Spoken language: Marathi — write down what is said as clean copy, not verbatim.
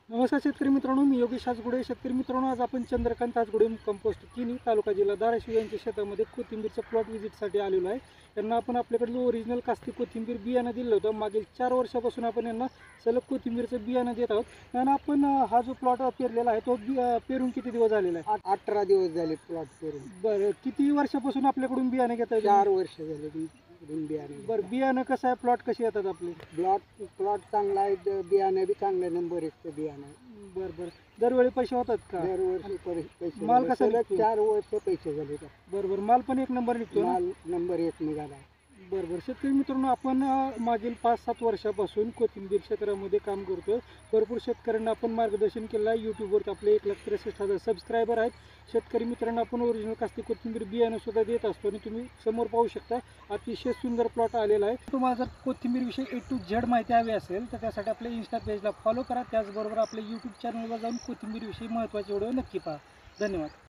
नमस्कार शेतकरी मित्रांनो, मी योगेश आजगुडे. शेतकरी मित्रांनो, आज आपण चंद्रकांत आजगुडे कंपोस्ट किनी तालुका जिल्हा धाराशिव यांच्या शेतामध्ये कोथिंबीरच्या प्लॉट व्हिजिटसाठी आलेलो आहे. त्यांना आपण आपल्याकडलं ओरिजिनल कास्ती कोथिंबीर बियाणं दिलं होतं. मागील 4 वर्षापासून आपण यांना सलग कोथिंबीरचं बियाणं देत आहोत. आणि आपण हा जो प्लॉट पेरलेला आहे तो पेरून किती दिवस झालेला आहे? 18 दिवस झाले प्लॉट पेरून. बरं, किती वर्षापासून आपल्याकडून बियाणं घेत आहे? 4 वर्ष झाले बियाणे. बरं, बियाणं कसं आहे, प्लॉट कसे येतात आपले? प्लॉट चांगला आहे, बियाणे बी चांगले, नंबर 1चं बियाणं आहे. बरं, दरवेळी पैसे होतात का? दरवर्षी पैसे माल कसा निघतो? 4 वर्ष पैसे झाले. बरं, माल पण एक नंबर निघतो ना? माल नंबर 1 निघाला. बरं, शेतकरी मित्रांनो, आपण मागील 5-7 वर्षापासून कोथिंबीर क्षेत्रामध्ये काम करतो. भरपूर शेतकऱ्यांना आपण मार्गदर्शन केलं आहे. यूट्यूबवर आपले 1,63,000 सबस्क्रायबर आहेत. शेतकरी मित्रांना आपण ओरिजिनल कास्ती कोथिंबीर बियाणं सुद्धा देत असतो. आणि तुम्ही समोर पाहू शकता, अतिशय सुंदर प्लॉट आलेला आहे. तुम्हाला जर कोथिंबीरविषयी A to Z माहिती हवी असेल तर त्यासाठी आपल्या इन्स्टा पेजला फॉलो करा. त्याचबरोबर आपल्या यूट्यूब चॅनलवर जाऊन कोथिंबीरविषयी महत्त्वाचे व्हिडिओ नक्की पहा. धन्यवाद.